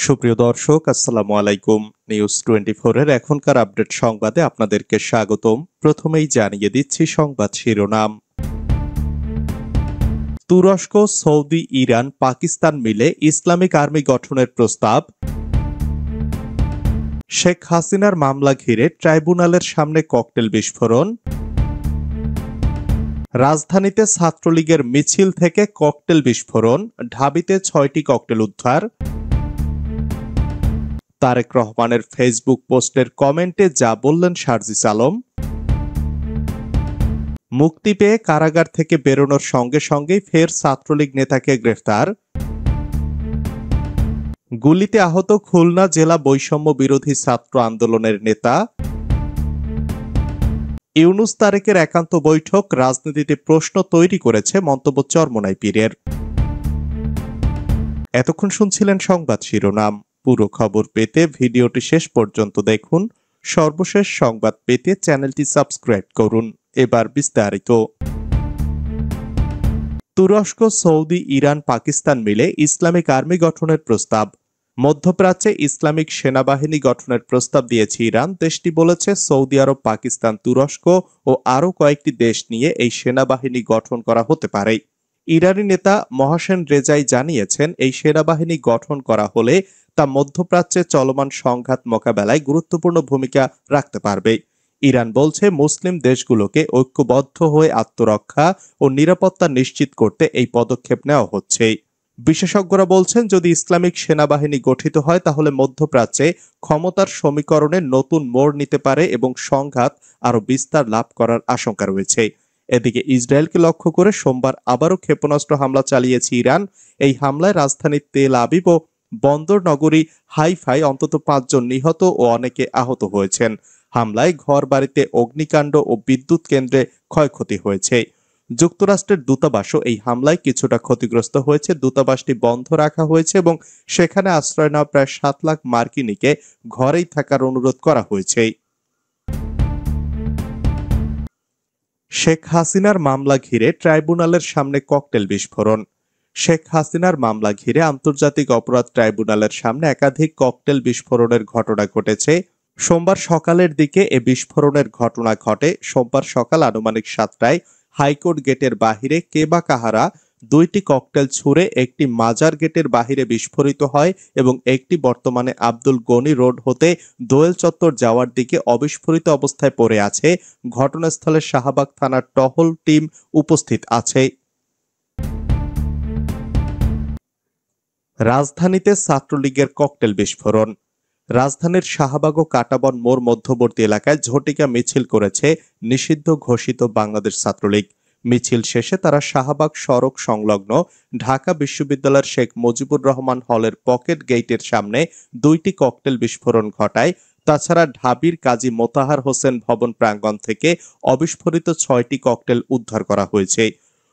সুপ্রিয় দর্শক, আসসালামু আলাইকুম। নিউজ 24 এর এখনকার আপডেট সংবাদে আপনাদেরকে স্বাগতম। প্রথমেই জানিয়ে দিচ্ছি সংবাদ শিরোনাম। তুরস্ক, সৌদি, ইরান, পাকিস্তান মিলে ইসলামিক আর্মি গঠনের প্রস্তাব। শেখ হাসিনার মামলা ঘিরে ট্রাইব্যুনালের সামনে ককটেল বিস্ফোরণ। রাজধানীতে ছাত্রলীগের মিছিল থেকে ককটেল বিস্ফোরণ, ঢাবিতে 6টি ককটেল উদ্ধার। তারেক রহমানের ফেসবুক পোস্টের কমেন্টে যা বললেন সার্জিস আলম। মুক্তি পেয়ে কারাগার থেকে বেরোনোর সঙ্গে সঙ্গেই ফের ছাত্রলীগ নেতাকে গ্রেফতার। গুলিতে আহত খুলনা জেলা বৈষম্য বিরোধী ছাত্র আন্দোলনের নেতা। ইউনূস তারেকের একান্ত বৈঠক রাজনীতিতে প্রশ্ন তৈরি করেছে, মন্তব্য চরমোনাই পীরের। এতক্ষণ শুনছিলেন সংবাদ শিরোনাম। পুরো খবর পেতে ভিডিওটি শেষ পর্যন্ত দেখুন। সর্বশেষ সংবাদ পেতে চ্যানেলটি সাবস্ক্রাইব করুন। এবার বিস্তারিত। তুরস্ক, সৌদি, ইরান, পাকিস্তান মিলে ইসলামিক আর্মি গঠনের প্রস্তাব। মধ্যপ্রাচ্যে ইসলামিক সেনাবাহিনী গঠনের প্রস্তাব দিয়েছে ইরান। দেশটি বলেছে সৌদি আরব, পাকিস্তান, তুরস্ক ও আরও কয়েকটি দেশ নিয়ে এই সেনাবাহিনী গঠন করা হতে পারে। ইরানি নেতা মহাসেন রেজাই জানিয়েছেন, এই সেনাবাহিনী গঠন করা হলে তা মধ্যপ্রাচ্যে চলমান সংঘাত মোকাবেলায় গুরুত্বপূর্ণ ভূমিকা রাখতে পারবে। ইরান বলছে, মুসলিম দেশগুলোকে ঐক্যবদ্ধ হয়ে আত্মরক্ষা ও নিরাপত্তা নিশ্চিত করতে এই পদক্ষেপ নেওয়া হচ্ছে। বিশেষজ্ঞরা বলছেন, যদি ইসলামিক সেনাবাহিনী গঠিত হয় তাহলে মধ্যপ্রাচ্যে ক্ষমতার সমীকরণে নতুন মোড় নিতে পারে এবং সংঘাত আরও বিস্তার লাভ করার আশঙ্কা রয়েছে। এদিকে ইসরায়েলকে লক্ষ্য করে সোমবার আবারও ক্ষেপণাস্ত্র হামলা চালিয়েছে ইরান। এই হামলায় রাজধানী তেল আবিব ও বন্দর নগরী হাইফায় অন্তত 5 জন নিহত ও অনেকে আহত হয়েছেন। হামলায় ঘর বাড়িতে অগ্নিকাণ্ড ও বিদ্যুৎ কেন্দ্রে ক্ষয়ক্ষতি হয়েছে। যুক্তরাষ্ট্রের দূতাবাসও এই হামলায় কিছুটা ক্ষতিগ্রস্ত হয়েছে। দূতাবাসটি বন্ধ রাখা হয়েছে এবং সেখানে আশ্রয় নেওয়া প্রায় 7 লাখ মার্কিনীকে ঘরেই থাকার অনুরোধ করা হয়েছে। শেখ হাসিনার মামলা ঘিরে ট্রাইব্যুনালের সামনে ককটেল বিস্ফোরণ। শেখ হাসিনার মামলা ঘিরে আন্তর্জাতিক অপরাধ ট্রাইব্যুনালের সামনে একাধিক ককটেল বিস্ফোরণের ঘটনা ঘটেছে। সোমবার সকালের দিকে এ বিস্ফোরণের ঘটনা ঘটে। সোমবার সকাল আনুমানিক 7টায় হাইকোর্ট গেটের বাহিরে কে বা কাহারা 2টি ককটেল ছুড়ে একটি মাজার গেটের বাহিরে বিস্ফোরিত হয় এবং একটি বর্তমানে আব্দুল গনি রোড হতে দোয়েল চত্বর যাওয়ার দিকে অবিস্ফোরিত অবস্থায় পড়ে আছে। ঘটনাস্থলে শাহবাগ থানার টহল টিম উপস্থিত আছে। রাজধানীতে ছাত্রলীগের ককটেল বিস্ফোরণ। রাজধানীর শাহবাগ ও কাঁটাবন মোড় মধ্যবর্তী এলাকায় ঝটিকা মিছিল করেছে নিষিদ্ধ ঘোষিত বাংলাদেশ ছাত্রলীগ। মিছিল শেষে তারা শাহবাগ সড়ক সংলগ্ন ঢাকা বিশ্ববিদ্যালয়ের শেখ মুজিবুর রহমান হলের পকেট গেটের সামনে 2টি ককটেল বিস্ফোরণ ঘটায়। তাছাড়া ঢাবির কাজী মোতাহার হোসেন ভবন প্রাঙ্গণ থেকে অবিস্ফোরিত 6টি ককটেল উদ্ধার করা হয়েছে।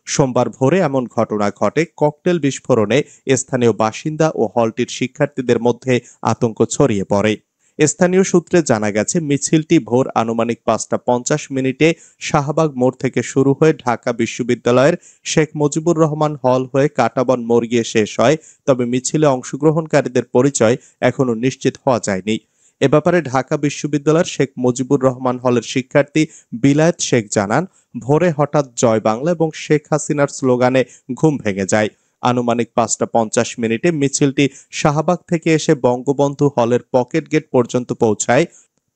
সোমবার ভোরে এমন ঘটনা ঘটে। ককটেল বিস্ফোরণে স্থানীয় বাসিন্দা ও হলটির শিক্ষার্থীদের মধ্যে আতঙ্ক ছড়িয়ে পড়ে। স্থানীয় সূত্রে জানা গেছে, মিছিলটি ভোর আনুমানিক 5টা 50 শাহবাগ মোড় থেকে শুরু হয়ে ঢাকা বিশ্ববিদ্যালয়ের শেখ মুজিবুর রহমান হল হয়ে কাঁটাবন মোড় গিয়ে শেষ হয়। তবে মিছিলে অংশগ্রহণকারীদের পরিচয় এখনো নিশ্চিত হওয়া যায়নি। এ ব্যাপারে ঢাকা বিশ্ববিদ্যালয়ের শেখ মুজিবুর রহমান হলের শিক্ষার্থী বিলায়েত শেখ জানান, ভোরে হঠাৎ জয় বাংলা এবং শেখ হাসিনার স্লোগানে ঘুম ভেঙে যায়। আনুমানিক 5টা 50 মিছিলটি শাহবাগ থেকে এসে বঙ্গবন্ধু হলের পকেট গেট পর্যন্ত পৌঁছায়।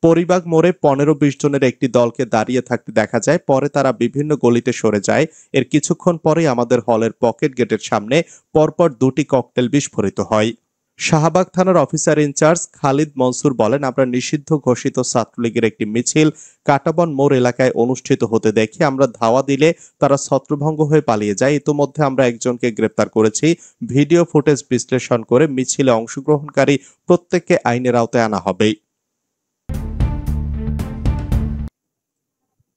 পরিবাগ মোড়ে 15-20 জনের একটি দলকে দাঁড়িয়ে থাকতে দেখা যায়। পরে তারা বিভিন্ন গলিতে সরে যায়। এর কিছুক্ষণ পরেই আমাদের হলের পকেট গেটের সামনে পরপর 2টি ককটেল বিস্ফোরিত হয়। শাহবাগ থানার অফিসার ইনচার্জ খালিদ মনসুর বলেন, আমরা নিষিদ্ধ ঘোষিত ছাত্রলীগের একটি মিছিল কাঁটাবন মোড় এলাকায় অনুষ্ঠিত হতে দেখে আমরা ধাওয়া দিলে তারা ছত্রভঙ্গ হয়ে পালিয়ে যায়। ইতোমধ্যে আমরা একজনকে গ্রেপ্তার করেছি। ভিডিও ফুটেজ বিশ্লেষণ করে মিছিলে অংশগ্রহণকারী প্রত্যেককে আইনের আওতায় আনা হবে।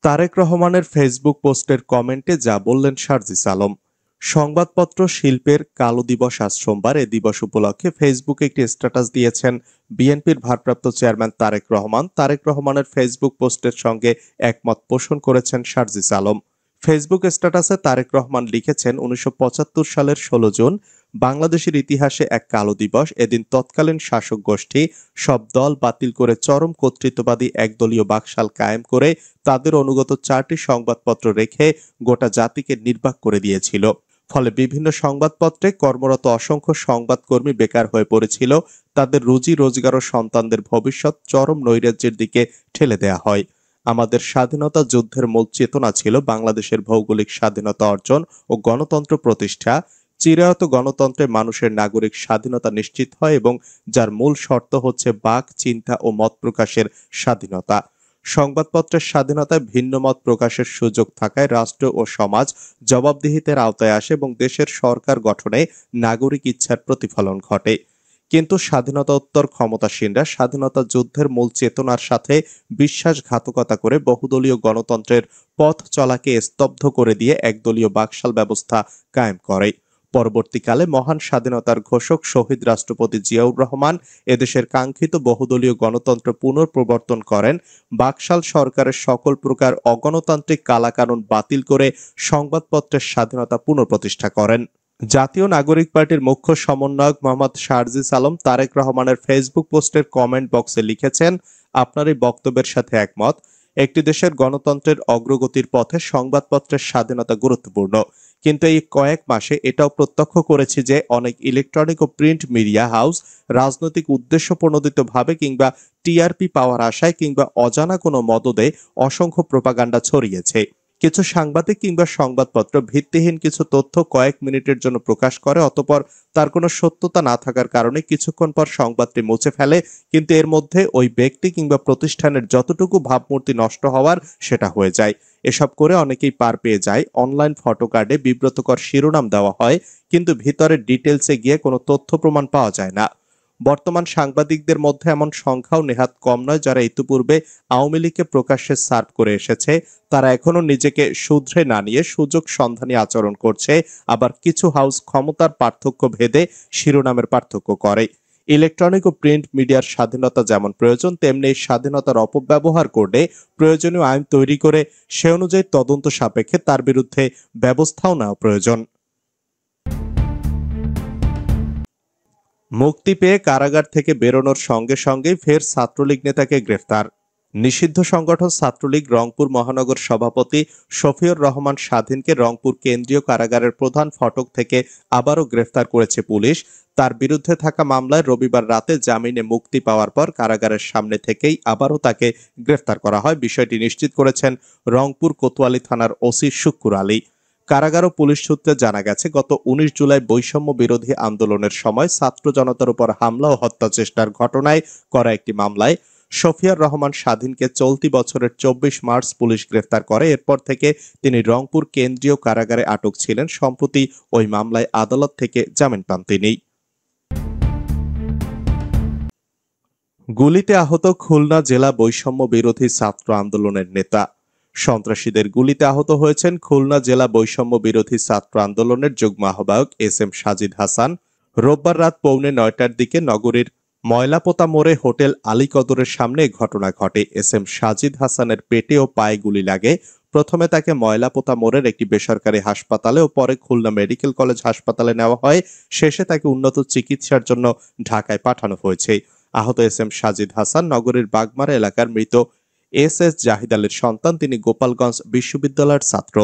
তারেক রহমানের ফেসবুক পোস্টের কমেন্টে যা বললেন সার্জিস আলম। সংবাদপত্র শিল্পের কালো দিবস আজ সোমবার। এ দিবস উপলক্ষে ফেসবুকে একটি স্ট্যাটাস দিয়েছেন বিএনপির ভারপ্রাপ্ত চেয়ারম্যান তারেক রহমান। তারেক রহমানের ফেসবুক পোস্টের সঙ্গে একমত পোষণ করেছেন সার্জিস আলম। ফেসবুক স্ট্যাটাসে তারেক রহমান লিখেছেন, ১৯৭৫ সালের ১৬ জুন বাংলাদেশের ইতিহাসে এক কালো দিবস। এদিন তৎকালীন শাসক গোষ্ঠী সব দল বাতিল করে চরম কর্তৃত্ববাদী একদলীয় বাকশাল কায়েম করে তাদের অনুগত 4টি সংবাদপত্র রেখে গোটা জাতিকে নির্বাক করে দিয়েছিল। ফলে বিভিন্ন সংবাদপত্রে কর্মরত অসংখ্য সংবাদকর্মী বেকার হয়ে পড়েছিল। তাদের রুজি রোজগার ও সন্তানদের ভবিষ্যৎ চরম নৈরাজ্যের দিকে ঠেলে দেয়া হয়। আমাদের স্বাধীনতা যুদ্ধের মূল চেতনা ছিল বাংলাদেশের ভৌগোলিক স্বাধীনতা অর্জন ও গণতন্ত্র প্রতিষ্ঠা। চিরায়ত গণতন্ত্রে মানুষের নাগরিক স্বাধীনতা নিশ্চিত হয় এবং যার মূল শর্ত হচ্ছে বাক, চিন্তা ও মত প্রকাশের স্বাধীনতা। সংবাদপত্রের স্বাধীনতায় ভিন্ন মত প্রকাশের সুযোগ থাকায় রাষ্ট্র ও সমাজ জবাবদিহিতার আওতায় আসে এবং দেশের সরকার গঠনে নাগরিক ইচ্ছার প্রতিফলন ঘটে। কিন্তু স্বাধীনতোত্তর ক্ষমতাসীনরা স্বাধীনতা যুদ্ধের মূল চেতনার সাথে বিশ্বাসঘাতকতা করে বহুদলীয় গণতন্ত্রের পথ চলাকে স্তব্ধ করে দিয়ে একদলীয় বাকশাল ব্যবস্থা কায়েম করে। পরবর্তীকালে মহান স্বাধীনতার ঘোষক শহীদ রাষ্ট্রপতি জিয়াউর রহমান এদেশের কাঙ্ক্ষিত বহুদলীয় গণতন্ত্র পুনঃপ্রবর্তন করেন। বাকশাল সরকারের সকল প্রকার অগণতান্ত্রিক কালাকানুন বাতিল করে সংবাদপত্রের স্বাধীনতা পুনঃপ্রতিষ্ঠা করেন। জাতীয় নাগরিক পার্টির মুখ্য সমন্বয়ক মোহাম্মদ শারজিস আলম তারেক রহমানের ফেসবুক পোস্টের কমেন্ট বক্সে লিখেছেন, আপনার এই বক্তব্যের সাথে একমত। একটি দেশের গণতন্ত্রের অগ্রগতির পথে সংবাদপত্রের স্বাধীনতা গুরুত্বপূর্ণ। কিন্তু এই কয়েক মাসে এটাও প্রত্যক্ষ করেছি যে অনেক ইলেকট্রনিক ও প্রিন্ট মিডিয়া হাউস রাজনৈতিক উদ্দেশ্য প্রণোদিতভাবে কিংবা টিআরপি পাওয়ার আশায় কিংবা অজানা কোনো মদদে অসংখ্য প্রোপাগান্ডা ছড়িয়েছে। কিছু সাংবাদিক কিংবা সংবাদপত্র ভিত্তিহীন কিছু তথ্য কয়েক মিনিটের জন্য প্রকাশ করে, অতঃপর তার কোনো সত্যতা না থাকার কারণে কিছুক্ষণ পর সংবাদটি মুছে ফেলে। কিন্তু এর মধ্যে ওই ব্যক্তি কিংবা প্রতিষ্ঠানের যতটুকু ভাবমূর্তি নষ্ট হওয়ার সেটা হয়ে যায়। এসব করে অনেকেই পার পেয়ে যায়। অনলাইন ফটো কার্ডে বিব্রতকর শিরোনাম দেওয়া হয়, কিন্তু ভিতরের ডিটেলসে গিয়ে কোনো তথ্য প্রমাণ পাওয়া যায় না। বর্তমান সাংবাদিকদের মধ্যে এমন সংখ্যাও নেহাত কম নয় যারা ইতিপূর্বে আওয়ামী লীগকে প্রকাশ্যে সার্ভ করে এসেছে। তারা এখনো নিজেকে শুধরে না নিয়ে সুযোগ সন্ধানী আচরণ করছে। আবার কিছু হাউস ক্ষমতার পার্থক্য ভেদে শিরোনামের পার্থক্য করে। ইলেকট্রনিক ও প্রিন্ট মিডিয়ার স্বাধীনতা যেমন প্রয়োজন, তেমনি এই স্বাধীনতার অপব্যবহার করলে প্রয়োজনীয় আইন তৈরি করে সে অনুযায়ী তদন্ত সাপেক্ষে তার বিরুদ্ধে ব্যবস্থাও নেওয়া প্রয়োজন। মুক্তি পেয়ে কারাগার থেকে বেরোনোর সঙ্গে সঙ্গেই ফের ছাত্রলীগ নেতাকে গ্রেফতার। নিষিদ্ধ সংগঠন ছাত্রলীগ রংপুর মহানগর সভাপতি শফিউর রহমান স্বাধীনকে রংপুর কেন্দ্রীয় কারাগারের প্রধান ফটক থেকে আবারও গ্রেফতার করেছে পুলিশ। তার বিরুদ্ধে থাকা মামলায় রবিবার রাতে জামিনে মুক্তি পাওয়ার পর কারাগারের সামনে থেকেই আবারও তাকে গ্রেফতার করা হয়। বিষয়টি নিশ্চিত করেছেন রংপুর কোতোয়ালি থানার ওসি শুক্কুর আলী। কারাগার ও পুলিশ সূত্রে জানা গেছে, গত ১৯ জুলাই বৈষম্য বিরোধী আন্দোলনের সময় ছাত্র জনতার উপর হামলা ও হত্যা চেষ্টার ঘটনায় করা একটি মামলায় শফিউর রহমান স্বাধীনকে চলতি বছরের ২৪ মার্চ পুলিশ গ্রেফতার করে। এরপর থেকে তিনি রংপুর কেন্দ্রীয় কারাগারে আটক ছিলেন। সম্প্রতি ওই মামলায় আদালত থেকে জামিন পান তিনি। গুলিতে আহত খুলনা জেলা বৈষম্য বিরোধী ছাত্র আন্দোলনের নেতা। সন্ত্রাসীদের গুলিতে আহত হয়েছেন খুলনা জেলা বৈষম্য বিরোধী ছাত্র আন্দোলনের যুগ্ম আহ্বায়ক এস.এম. সাজিদ হাসান। রোববার রাত 8:45টার দিকে নগরীর ময়লাপোতা মোড়ে হোটেল আলী কদরের সামনে ঘটনা ঘটে। এস.এম. সাজিদ হাসানের পেটে ও পায়ে গুলি লাগে। প্রথমে তাকে ময়লাপোতা মোড়ের একটি বেসরকারি হাসপাতালে ও পরে খুলনা মেডিকেল কলেজ হাসপাতালে নেওয়া হয়। শেষে তাকে উন্নত চিকিৎসার জন্য ঢাকায় পাঠানো হয়েছে। আহত এস.এম. সাজিদ হাসান নগরীর বাগমারা এলাকার মৃত এস.এস. জাহিদ আলীর সন্তান। তিনি গোপালগঞ্জ বিশ্ববিদ্যালয়ের ছাত্র।